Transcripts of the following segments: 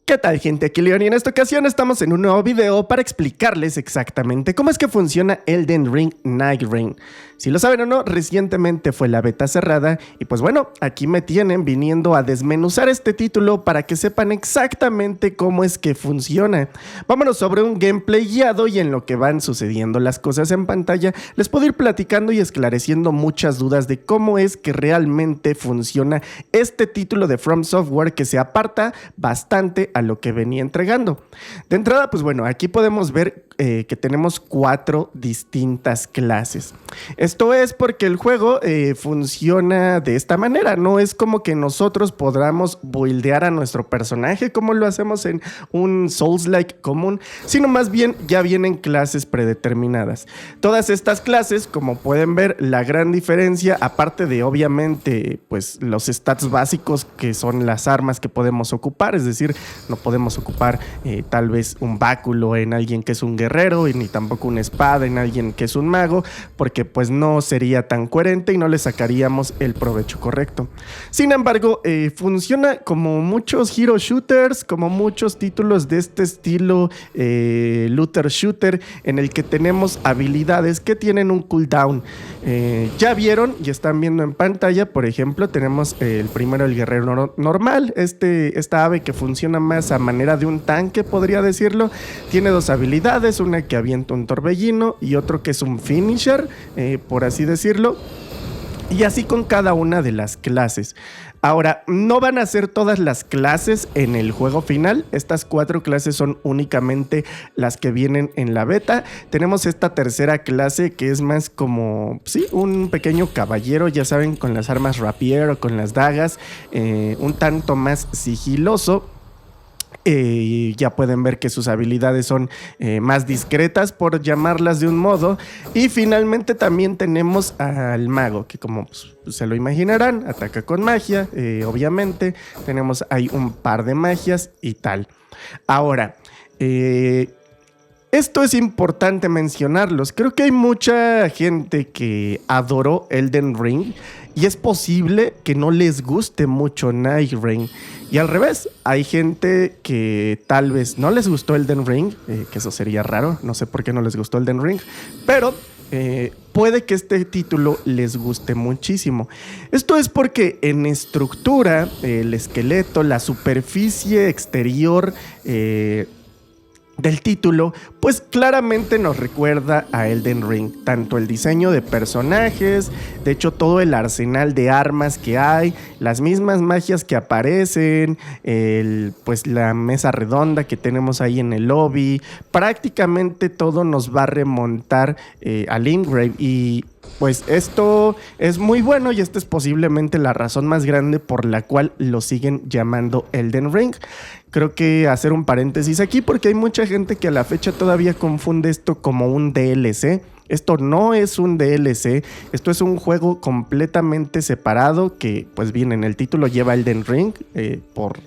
¿Qué tal, gente? Aquí Leon y en esta ocasión estamos en un nuevo video para explicarles exactamente cómo es que funciona Elden Ring Night Rain. Si lo saben o no, recientemente fue la beta cerrada y pues bueno, aquí me tienen viniendo a desmenuzar este título para que sepan exactamente cómo es que funciona. Vámonos sobre un gameplay guiado y en lo que van sucediendo las cosas en pantalla, les puedo ir platicando y esclareciendo muchas dudas de cómo es que realmente funciona este título de From Software que se aparta bastante a lo que venía entregando. De entrada, pues bueno, aquí podemos ver que tenemos 4 distintas clases. Esto es porque el juego funciona de esta manera, no es como que nosotros podamos buildear a nuestro personaje como lo hacemos en un Souls-like común, sino más bien ya vienen clases predeterminadas. Todas estas clases, como pueden ver, la gran diferencia, aparte de obviamente pues los stats básicos que son las armas que podemos ocupar, es decir, no podemos ocupar tal vez un báculo en alguien que es un guerrero y ni tampoco una espada en alguien que es un mago, porque pues no sería tan coherente y no le sacaríamos el provecho correcto. Sin embargo, funciona como muchos hero shooters, como muchos títulos de este estilo looter shooter, en el que tenemos habilidades que tienen un cooldown. Ya vieron y están viendo en pantalla, por ejemplo, tenemos el primero, el guerrero normal, esta ave que funciona más a manera de un tanque, podría decirlo. Tiene 2 habilidades, una que avienta un torbellino y otro que es un finisher, por así decirlo. Y así con cada una de las clases. Ahora, no van a ser todas las clases en el juego final. Estas 4 clases son únicamente las que vienen en la beta. Tenemos esta tercera clase que es más como, sí, un pequeño caballero, ya saben, con las armas rapier o con las dagas, un tanto más sigiloso. Ya pueden ver que sus habilidades son más discretas, por llamarlas de un modo. Y finalmente también tenemos al mago, que como pues, se lo imaginarán, ataca con magia, obviamente. Tenemos ahí un par de magias y tal. Ahora, esto es importante mencionarlos. Creo que hay mucha gente que adoró Elden Ring y es posible que no les guste mucho Night Rain. Y al revés, hay gente que tal vez no les gustó Elden Ring, que eso sería raro, no sé por qué no les gustó Elden Ring, pero puede que este título les guste muchísimo. Esto es porque en estructura, el esqueleto, la superficie exterior del título, pues claramente nos recuerda a Elden Ring, tanto el diseño de personajes, de hecho todo el arsenal de armas que hay, las mismas magias que aparecen, pues la mesa redonda que tenemos ahí en el lobby, prácticamente todo nos va a remontar al Limgrave y pues esto es muy bueno y esta es posiblemente la razón más grande por la cual lo siguen llamando Elden Ring. Creo que hacer un paréntesis aquí porque hay mucha gente que a la fecha todavía confunde esto como un DLC. Esto no es un DLC, esto es un juego completamente separado que, pues bien, en el título lleva Elden Ring por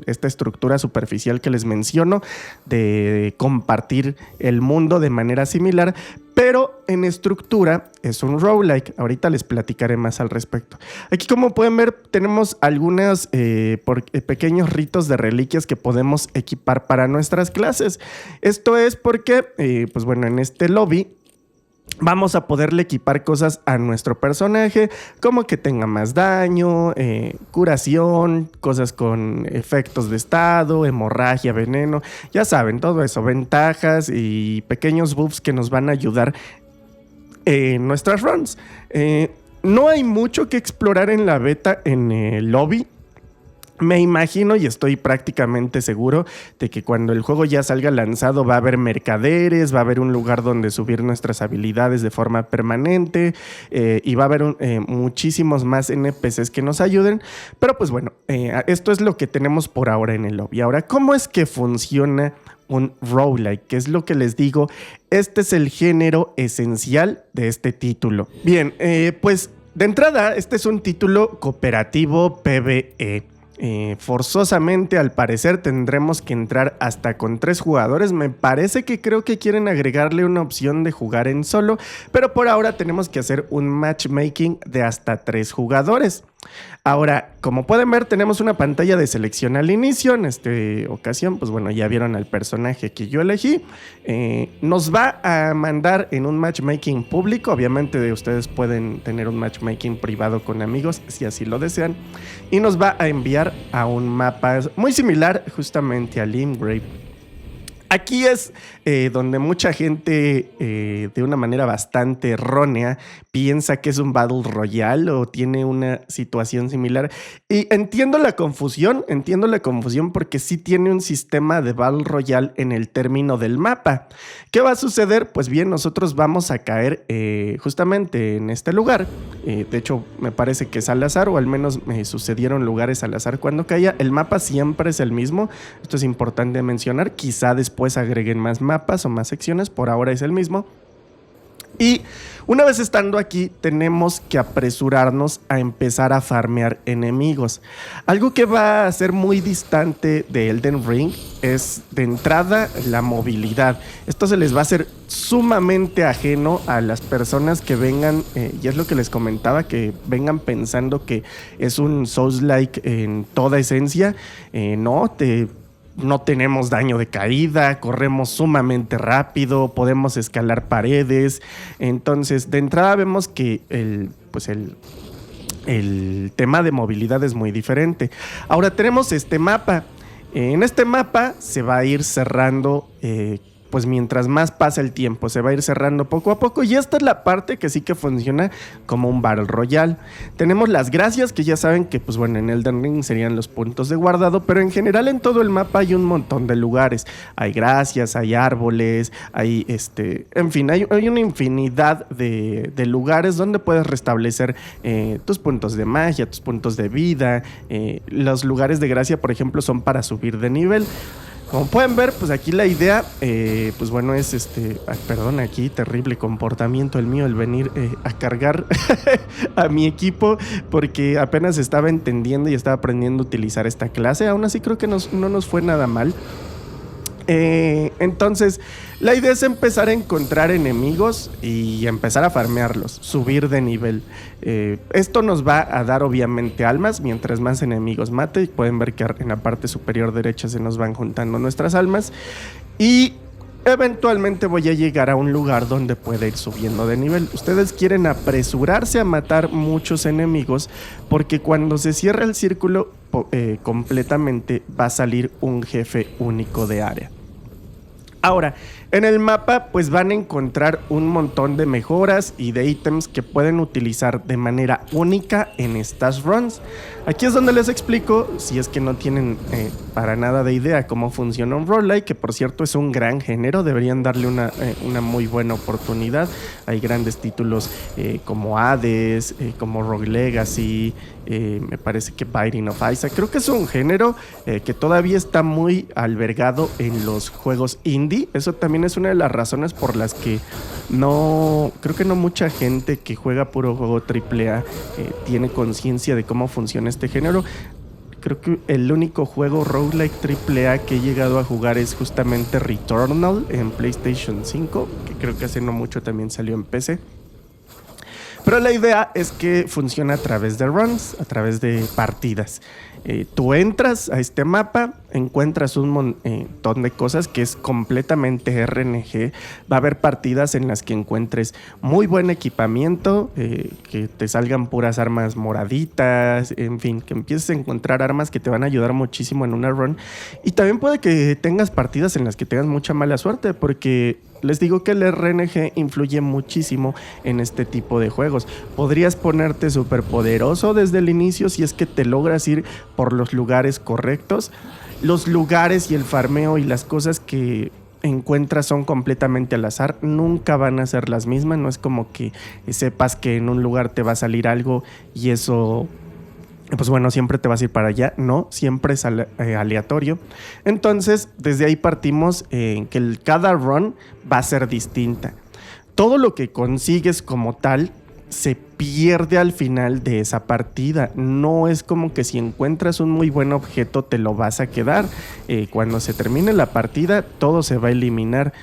esta estructura superficial que les menciono de compartir el mundo de manera similar, pero en estructura es un roguelike. Ahorita les platicaré más al respecto. Aquí, como pueden ver, tenemos algunos pequeños ritos de reliquias que podemos equipar para nuestras clases. Esto es porque, pues bueno, en este lobby vamos a poderle equipar cosas a nuestro personaje, como que tenga más daño, curación, cosas con efectos de estado, hemorragia, veneno, ya saben, todo eso, ventajas y pequeños buffs que nos van a ayudar en nuestras runs. No hay mucho que explorar en la beta en el lobby. Me imagino y estoy prácticamente seguro de que cuando el juego ya salga lanzado va a haber mercaderes, va a haber un lugar donde subir nuestras habilidades de forma permanente y va a haber muchísimos más NPCs que nos ayuden. Pero pues bueno, esto es lo que tenemos por ahora en el lobby. Ahora, ¿cómo es que funciona un roguelike? Que es lo que les digo, este es el género esencial de este título. Bien, pues de entrada, este es un título cooperativo PvE. Forzosamente, al parecer, tendremos que entrar hasta con 3 jugadores. Me parece que creo que quieren agregarle una opción de jugar en solo, pero por ahora tenemos que hacer un matchmaking de hasta 3 jugadores. Ahora, como pueden ver, tenemos una pantalla de selección al inicio. En esta ocasión, pues bueno, ya vieron al personaje que yo elegí. Nos va a mandar en un matchmaking público. Obviamente ustedes pueden tener un matchmaking privado con amigos si así lo desean. Y nos va a enviar a un mapa muy similar justamente a Limgrave. Aquí es donde mucha gente, de una manera bastante errónea, piensa que es un Battle Royale o tiene una situación similar. Y entiendo la confusión porque sí tiene un sistema de Battle Royale en el término del mapa. ¿Qué va a suceder? Pues bien, nosotros vamos a caer justamente en este lugar. De hecho, me parece que es al azar, o al menos me sucedieron lugares al azar cuando caía. El mapa siempre es el mismo. Esto es importante mencionar. Quizá después agreguen más mapas o más secciones, por ahora es el mismo. Y una vez estando aquí, tenemos que apresurarnos a empezar a farmear enemigos. Algo que va a ser muy distante de Elden Ring es, de entrada, la movilidad. Esto se les va a hacer sumamente ajeno a las personas que vengan, y es lo que les comentaba, que vengan pensando que es un Souls-like en toda esencia. No tenemos daño de caída, corremos sumamente rápido, podemos escalar paredes. Entonces, de entrada vemos que el tema de movilidad es muy diferente. Ahora tenemos este mapa. En este mapa se va a ir cerrando, pues mientras más pasa el tiempo, se va a ir cerrando poco a poco. Y esta es la parte que sí que funciona como un Battle Royale. Tenemos las gracias, que ya saben que, pues bueno, en Elden Ring serían los puntos de guardado, pero en general en todo el mapa hay un montón de lugares. Hay gracias, hay árboles, hay en fin, hay una infinidad de lugares donde puedes restablecer tus puntos de magia, tus puntos de vida. Los lugares de gracia, por ejemplo, son para subir de nivel. Como pueden ver, pues aquí la idea, pues bueno, es perdón, aquí terrible comportamiento el mío, el venir a cargar a mi equipo, porque apenas estaba entendiendo y estaba aprendiendo a utilizar esta clase. Aún así creo que no nos fue nada mal. Entonces, la idea es empezar a encontrar enemigos y empezar a farmearlos, subir de nivel. Esto nos va a dar obviamente almas. Mientras más enemigos mate, pueden ver que en la parte superior derecha se nos van juntando nuestras almas. Y eventualmente voy a llegar a un lugar donde pueda ir subiendo de nivel. Ustedes quieren apresurarse a matar muchos enemigos, porque cuando se cierra el círculo completamente, va a salir un jefe único de área. Ahora, en el mapa pues van a encontrar un montón de mejoras y de ítems que pueden utilizar de manera única en estas runs. Aquí es donde les explico, si es que no tienen para nada de idea cómo funciona un roguelike, que por cierto es un gran género, deberían darle una muy buena oportunidad. Hay grandes títulos como Hades, como Rogue Legacy, me parece que Binding of Isaac. Creo que es un género que todavía está muy albergado en los juegos indie. Eso también es una de las razones por las que creo que no mucha gente que juega puro juego AAA tiene conciencia de cómo funciona este género. Creo que el único juego roguelike AAA que he llegado a jugar es justamente Returnal en PlayStation 5, que creo que hace no mucho también salió en PC. Pero la idea es que funciona a través de runs, a través de partidas. Tú entras a este mapa, encuentras un montón de cosas que es completamente RNG. Va a haber partidas en las que encuentres muy buen equipamiento, que te salgan puras armas moraditas, en fin, que empieces a encontrar armas que te van a ayudar muchísimo en una run. Y también puede que tengas partidas en las que tengas mucha mala suerte, porque les digo que el RNG influye muchísimo en este tipo de juegos. Podrías ponerte súper poderoso desde el inicio si es que te logras ir por los lugares correctos. Los lugares y el farmeo y las cosas que encuentras son completamente al azar, nunca van a ser las mismas. No es como que sepas que en un lugar te va a salir algo y eso, pues bueno, siempre te vas a ir para allá. No, siempre es aleatorio. Entonces, desde ahí partimos en que cada run va a ser distinta. Todo lo que consigues como tal se pierde al final de esa partida. No es como que si encuentras un muy buen objeto te lo vas a quedar. Cuando se termine la partida, todo se va a eliminar.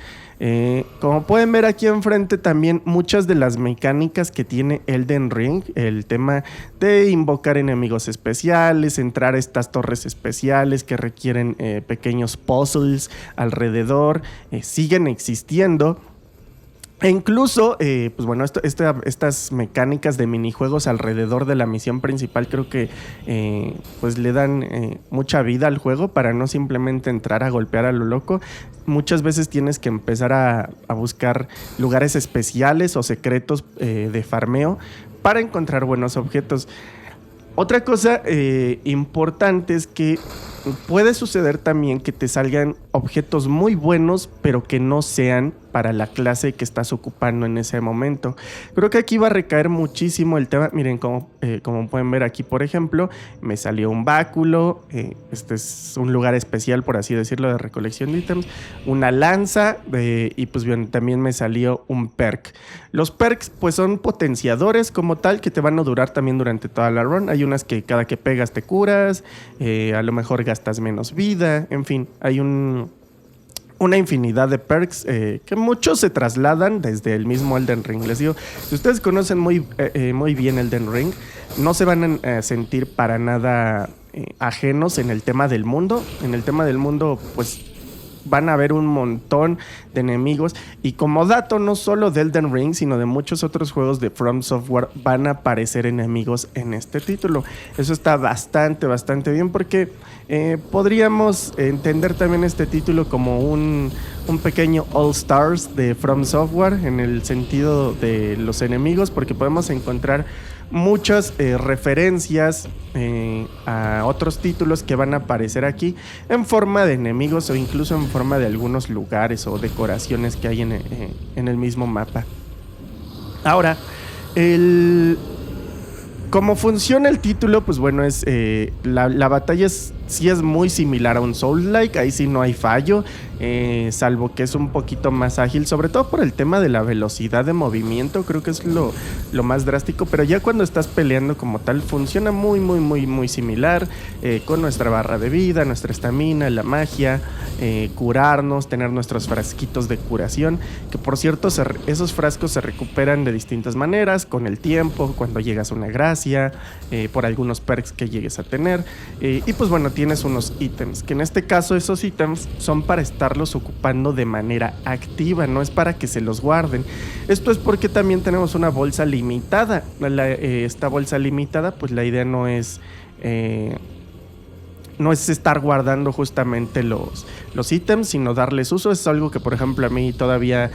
Como pueden ver aquí enfrente también muchas de las mecánicas que tiene Elden Ring, el tema de invocar enemigos especiales, entrar a estas torres especiales que requieren pequeños puzzles alrededor, siguen existiendo. E incluso, pues bueno, estas mecánicas de minijuegos alrededor de la misión principal creo que pues le dan mucha vida al juego para no simplemente entrar a golpear a lo loco. Muchas veces tienes que empezar a buscar lugares especiales o secretos de farmeo para encontrar buenos objetos. Otra cosa importante es que puede suceder también que te salgan objetos muy buenos, pero que no sean para la clase que estás ocupando en ese momento. Creo que aquí va a recaer muchísimo el tema. Miren, como pueden ver aquí, por ejemplo, me salió un báculo. Este es un lugar especial, por así decirlo, de recolección de ítems. Una lanza y pues bien, también me salió un perk. Los perks pues son potenciadores como tal que te van a durar también durante toda la run. Hay unas que cada que pegas te curas, a lo mejor gastas menos vida, en fin, hay una infinidad de perks que muchos se trasladan desde el mismo Elden Ring. Les digo, si ustedes conocen muy bien Elden Ring, no se van a sentir para nada ajenos en el tema del mundo. En el tema del mundo, pues van a haber un montón de enemigos, y como dato no solo de Elden Ring sino de muchos otros juegos de From Software van a aparecer enemigos en este título. Eso está bastante bien porque podríamos entender también este título como un pequeño All Stars de From Software en el sentido de los enemigos, porque podemos encontrar muchas referencias a otros títulos que van a aparecer aquí en forma de enemigos o incluso en forma de algunos lugares o decoraciones que hay en el mismo mapa. Ahora, cómo funciona el título, pues bueno, es la batalla sí es muy similar a un Souls-like, ahí sí no hay fallo, salvo que es un poquito más ágil, sobre todo por el tema de la velocidad de movimiento, creo que es lo más drástico, pero ya cuando estás peleando como tal, funciona muy similar, con nuestra barra de vida, nuestra estamina, la magia, curarnos, tener nuestros frasquitos de curación, que por cierto, esos frascos se recuperan de distintas maneras, con el tiempo, cuando llegas a una gracia, por algunos perks que llegues a tener, y pues bueno, tienes unos ítems, que en este caso esos ítems son para estarlos ocupando de manera activa, no es para que se los guarden. Esto es porque también tenemos una bolsa limitada. Esta bolsa limitada, pues la idea no es estar guardando justamente los ítems, sino darles uso. Es algo que, por ejemplo, a mí todavía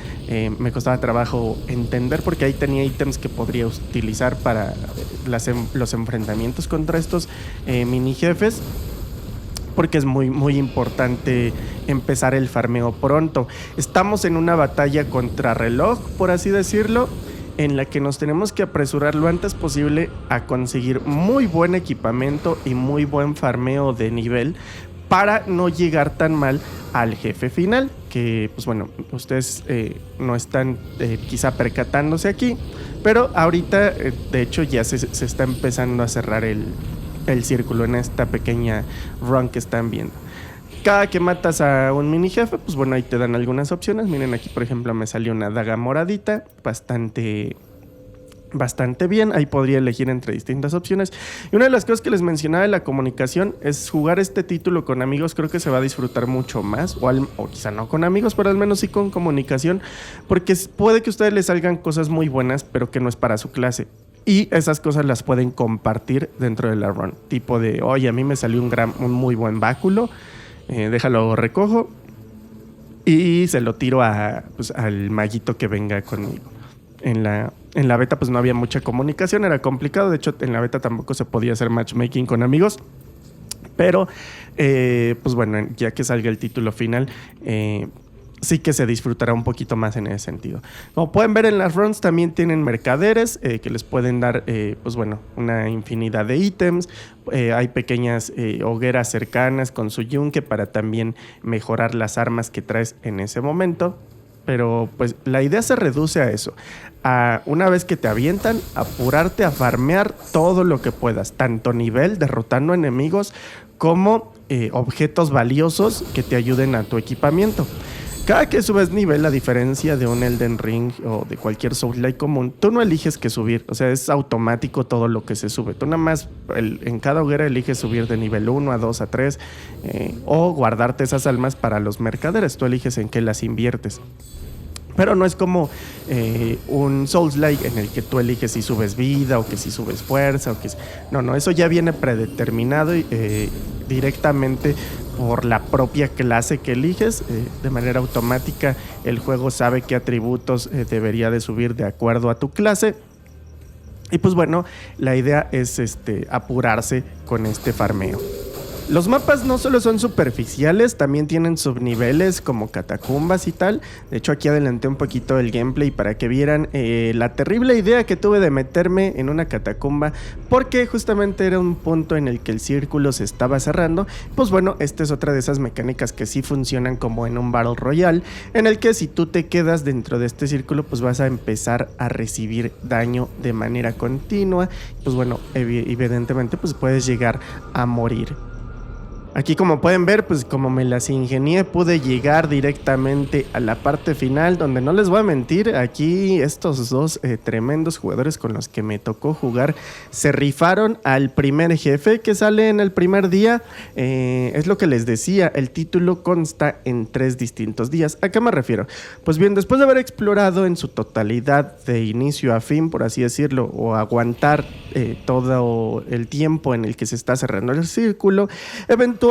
me costaba trabajo entender, porque ahí tenía ítems que podría utilizar para los enfrentamientos contra estos mini jefes, porque es muy importante empezar el farmeo pronto. Estamos en una batalla contra reloj, por así decirlo, en la que nos tenemos que apresurar lo antes posible a conseguir muy buen equipamiento y muy buen farmeo de nivel para no llegar tan mal al jefe final, que pues bueno, ustedes no están quizá percatándose aquí, pero ahorita de hecho ya se está empezando a cerrar el círculo en esta pequeña run que están viendo. Cada que matas a un mini jefe, pues bueno, ahí te dan algunas opciones. Miren, aquí por ejemplo me salió una daga moradita, bastante bien. Ahí podría elegir entre distintas opciones. Y una de las cosas que les mencionaba de la comunicación es jugar este título con amigos. Creo que se va a disfrutar mucho más, o quizá no con amigos, pero al menos sí con comunicación, porque puede que a ustedes les salgan cosas muy buenas, pero que no es para su clase. Y esas cosas las pueden compartir dentro de la run. Tipo de, oye, a mí me salió un muy buen báculo, déjalo recojo y se lo tiro al maguito que venga conmigo. En la beta pues no había mucha comunicación, era complicado. De hecho, en la beta tampoco se podía hacer matchmaking con amigos. Pero, pues bueno, ya que salga el título final, sí que se disfrutará un poquito más en ese sentido. Como pueden ver, en las runs también tienen mercaderes que les pueden dar, pues bueno, una infinidad de ítems. Hay pequeñas hogueras cercanas con su yunque para también mejorar las armas que traes en ese momento. Pero pues la idea se reduce a eso. Una vez que te avientan, apurarte a farmear todo lo que puedas, tanto nivel, derrotando enemigos, como objetos valiosos que te ayuden a tu equipamiento. Cada que subes nivel, a diferencia de un Elden Ring o de cualquier Souls-like común, tú no eliges qué subir. O sea, es automático todo lo que se sube. Tú nada más en cada hoguera eliges subir de nivel 1 a 2 a 3 o guardarte esas almas para los mercaderes. Tú eliges en qué las inviertes. Pero no es como un Souls-like en el que tú eliges si subes vida o que si subes fuerza o que... No, eso ya viene predeterminado directamente por la propia clase que eliges. De manera automática el juego sabe qué atributos debería de subir de acuerdo a tu clase. Y pues bueno, la idea es apurarse con este farmeo. Los mapas no solo son superficiales, también tienen subniveles como catacumbas y tal. De hecho, aquí adelanté un poquito el gameplay para que vieran la terrible idea que tuve de meterme en una catacumba, porque justamente era un punto en el que el círculo se estaba cerrando. Pues bueno, esta es otra de esas mecánicas que sí funcionan como en un Battle Royale, en el que si tú te quedas dentro de este círculo, pues vas a empezar a recibir daño de manera continua. Pues bueno, evidentemente pues puedes llegar a morir. Aquí, como pueden ver, pues como me las ingenié, pude llegar directamente a la parte final, donde no les voy a mentir, aquí estos dos tremendos jugadores con los que me tocó jugar se rifaron al primer jefe que sale en el primer día. Es lo que les decía, el título consta en 3 distintos días. ¿A qué me refiero? Pues bien, después de haber explorado en su totalidad de inicio a fin, por así decirlo, o aguantar todo el tiempo en el que se está cerrando el círculo, eventualmente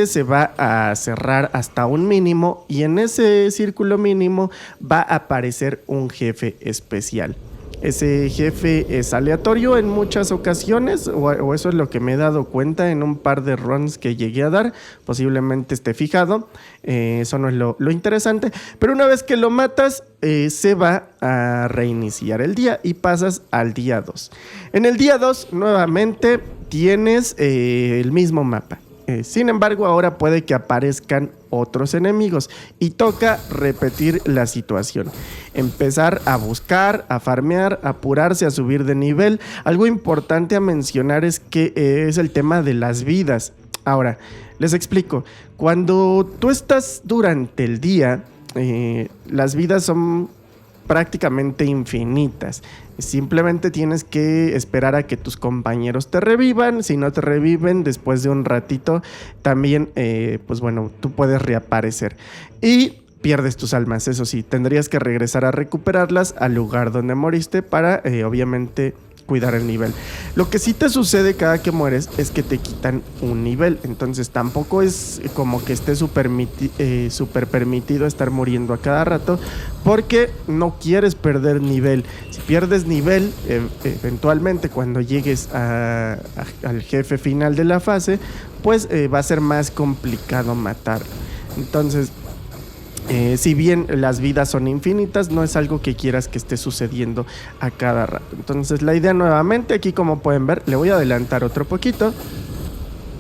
se va a cerrar hasta un mínimo, y en ese círculo mínimo va a aparecer un jefe especial. Ese jefe es aleatorio en muchas ocasiones, o eso es lo que me he dado cuenta en un par de runs que llegué a dar. Posiblemente esté fijado, eso no es lo interesante, pero una vez que lo matas, se va a reiniciar el día y pasas al día 2. En el día 2 nuevamente tienes el mismo mapa. Sin embargo, ahora puede que aparezcan otros enemigos y toca repetir la situación. Empezar a buscar, a farmear, a apurarse, a subir de nivel. Algo importante a mencionar es que es el tema de las vidas. Ahora, les explico. Cuando tú estás durante el día, las vidas son prácticamente infinitas. Simplemente tienes que esperar a que tus compañeros te revivan. Si no te reviven después de un ratito, también pues bueno, tú puedes reaparecer y pierdes tus almas. Eso sí, tendrías que regresar a recuperarlas al lugar donde moriste para obviamente cuidar el nivel. Lo que sí te sucede cada que mueres es que te quitan un nivel, entonces tampoco es como que esté súper permitido estar muriendo a cada rato, porque no quieres perder nivel. Si pierdes nivel, eventualmente cuando llegues al jefe final de la fase, pues va a ser más complicado matar. Entonces, si bien las vidas son infinitas, no es algo que quieras que esté sucediendo a cada rato. Entonces la idea nuevamente, aquí como pueden ver, le voy a adelantar otro poquito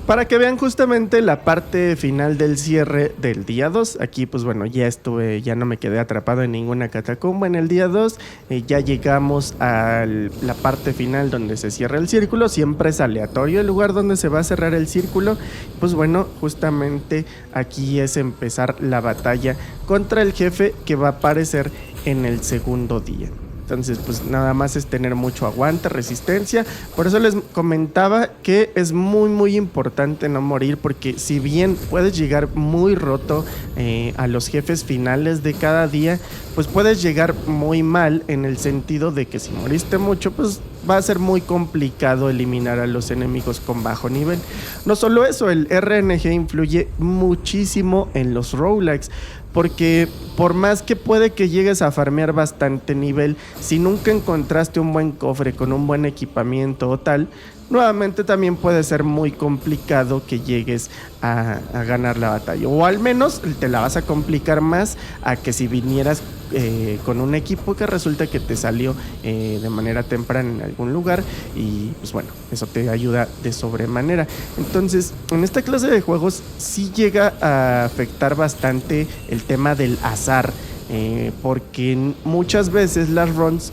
para que vean justamente la parte final del cierre del día 2. Aquí pues bueno, ya no me quedé atrapado en ninguna catacumba en el día 2. Ya llegamos a la parte final donde se cierra el círculo. Siempre es aleatorio el lugar donde se va a cerrar el círculo. Pues bueno, justamente aquí es empezar la batalla contra el jefe que va a aparecer en el segundo día. Entonces, pues nada más es tener mucho aguante, resistencia. Por eso les comentaba que es muy importante no morir, porque si bien puedes llegar muy roto a los jefes finales de cada día, pues puedes llegar muy mal, en el sentido de que si moriste mucho, pues va a ser muy complicado eliminar a los enemigos con bajo nivel. No solo eso, el RNG influye muchísimo en los roguelikes, porque por más que puede que llegues a farmear bastante nivel, si nunca encontraste un buen cofre con un buen equipamiento o tal, nuevamente también puede ser muy complicado que llegues a ganar la batalla, o al menos te la vas a complicar más a que si vinieras con un equipo que resulta que te salió de manera temprana en algún lugar, y pues bueno, eso te ayuda de sobremanera. Entonces, en esta clase de juegos sí llega a afectar bastante el tema del azar, porque muchas veces las runs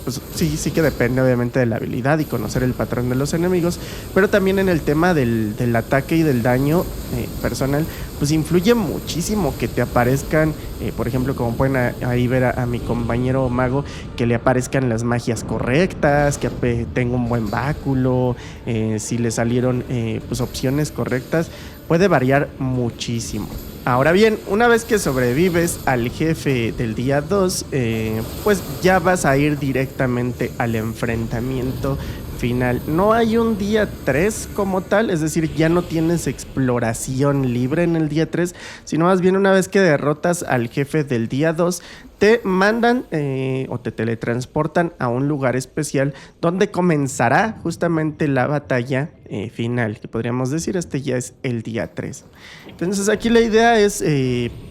pues sí que depende obviamente de la habilidad y conocer el patrón de los enemigos, pero también en el tema del ataque y del daño personal, pues influye muchísimo que te aparezcan, por ejemplo, como pueden ahí ver a mi compañero mago, que le aparezcan las magias correctas, que tenga un buen báculo, si le salieron pues opciones correctas, puede variar muchísimo. Ahora bien, una vez que sobrevives al jefe del día 2, pues ya vas a ir directamente al enfrentamiento final. No hay un día 3 como tal, es decir, ya no tienes exploración libre en el día 3, sino más bien una vez que derrotas al jefe del día 2, te mandan o te teletransportan a un lugar especial donde comenzará justamente la batalla final, que podríamos decir este ya es el día 3. Entonces aquí la idea es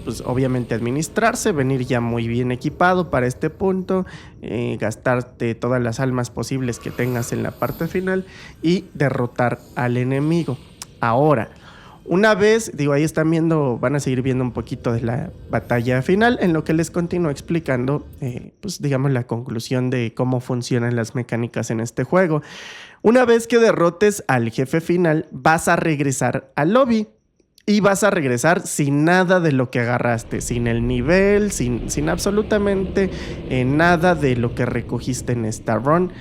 pues obviamente administrarse, venir ya muy bien equipado para este punto, gastarte todas las almas posibles que tengas en la parte final y derrotar al enemigo. Ahora, una vez, ahí están viendo, van a seguir viendo un poquito de la batalla final, en lo que les continúo explicando, pues digamos la conclusión de cómo funcionan las mecánicas en este juego. Una vez que derrotes al jefe final, vas a regresar al lobby. Y vas a regresar sin nada de lo que agarraste, sin el nivel, sin absolutamente nada de lo que recogiste en esta run.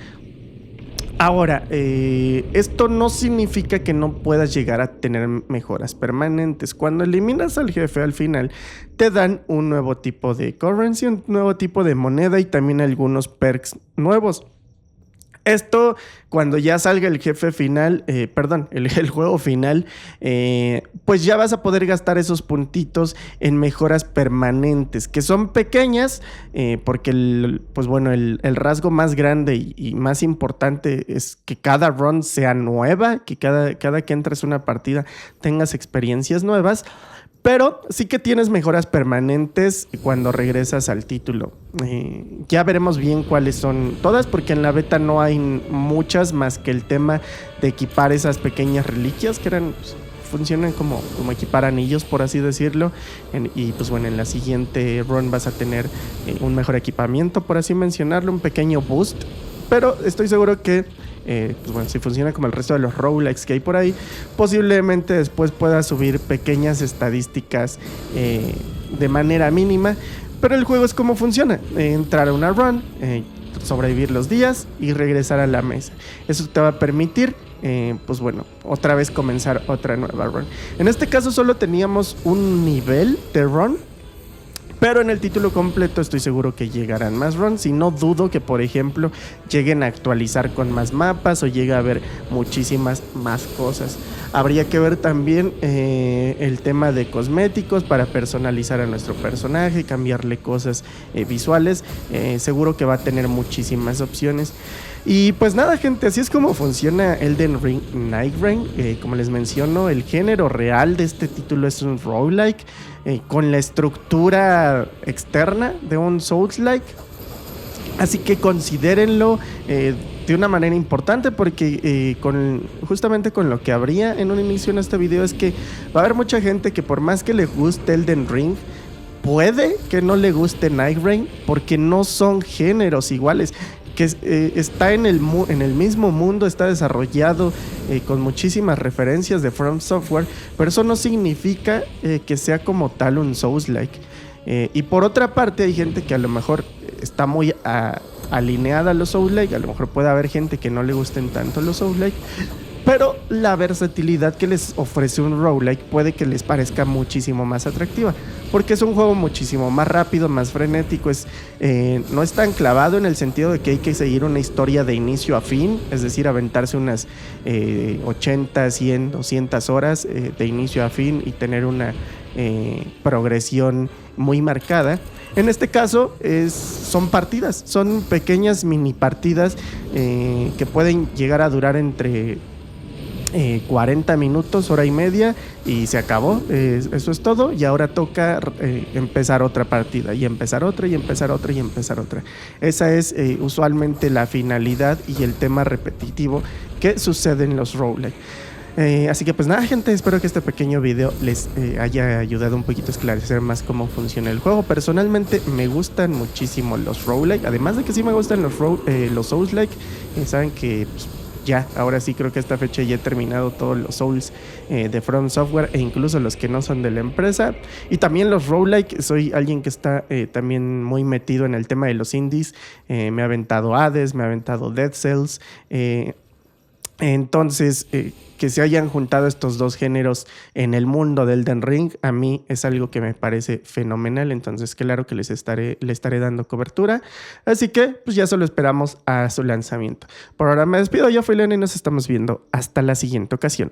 Ahora, esto no significa que no puedas llegar a tener mejoras permanentes. Cuando eliminas al jefe al final, te dan un nuevo tipo de currency, un nuevo tipo de moneda y también algunos perks nuevos. Esto, cuando ya salga el jefe final, el juego final, pues ya vas a poder gastar esos puntitos en mejoras permanentes, que son pequeñas, porque el rasgo más grande y más importante es que cada run sea nueva, que cada que entres una partida tengas experiencias nuevas. Pero sí que tienes mejoras permanentes cuando regresas al título. Ya veremos bien cuáles son todas, porque en la beta no hay muchas más que el tema de equipar esas pequeñas reliquias que funcionan como equipar anillos, por así decirlo. Y pues bueno, en la siguiente run vas a tener un mejor equipamiento, por así mencionarlo, un pequeño boost. Pero estoy seguro que si funciona como el resto de los roguelikes que hay por ahí, posiblemente después pueda subir pequeñas estadísticas de manera mínima. Pero el juego es como funciona: entrar a una run, sobrevivir los días y regresar a la mesa. Eso te va a permitir otra vez comenzar otra nueva run. En este caso solo teníamos un nivel de run, pero en el título completo estoy seguro que llegarán más runs y no dudo que, por ejemplo, lleguen a actualizar con más mapas o llegue a haber muchísimas más cosas. Habría que ver también el tema de cosméticos para personalizar a nuestro personaje, cambiarle cosas visuales. Seguro que va a tener muchísimas opciones. Y pues nada, gente, así es como funciona Elden Ring Night Rain. Como les menciono, el género real de este título es un roguelike, con la estructura externa de un Souls-like. Así que considérenlo de una manera importante, porque justamente con lo que habría en un inicio en este video es que va a haber mucha gente que, por más que le guste Elden Ring, puede que no le guste Night Rain, porque no son géneros iguales. Que está en el mismo mundo, está desarrollado con muchísimas referencias de From Software, pero eso no significa que sea como tal un Souls-like. Y por otra parte, hay gente que a lo mejor está muy alineada a los Souls-like, a lo mejor puede haber gente que no le gusten tanto los Souls-like, pero la versatilidad que les ofrece un roguelike puede que les parezca muchísimo más atractiva, porque es un juego muchísimo más rápido, más frenético. No es tan clavado en el sentido de que hay que seguir una historia de inicio a fin, es decir, aventarse unas 80, 100, 200 horas de inicio a fin y tener una progresión muy marcada. En este caso son partidas, son pequeñas mini partidas que pueden llegar a durar entre 40 minutos, hora y media, y se acabó. Eso es todo, y ahora toca empezar otra partida, y empezar otra, y empezar otra, y empezar otra. Esa es usualmente la finalidad y el tema repetitivo que sucede en los roguelike. Así que pues nada, gente, espero que este pequeño video les haya ayudado un poquito a esclarecer más cómo funciona el juego. Personalmente me gustan muchísimo los roguelike, además de que sí me gustan los Souls-like. Saben que pues, ya, ahora sí creo que a esta fecha ya he terminado todos los Souls de From Software e incluso los que no son de la empresa. Y también los roguelike, soy alguien que está también muy metido en el tema de los indies. Me ha aventado Hades, me ha aventado Dead Cells. Entonces, que se hayan juntado estos dos géneros en el mundo del Elden Ring, a mí es algo que me parece fenomenal. Entonces, claro que le estaré dando cobertura. Así que, pues ya solo esperamos a su lanzamiento. Por ahora me despido, yo fui León y nos estamos viendo hasta la siguiente ocasión.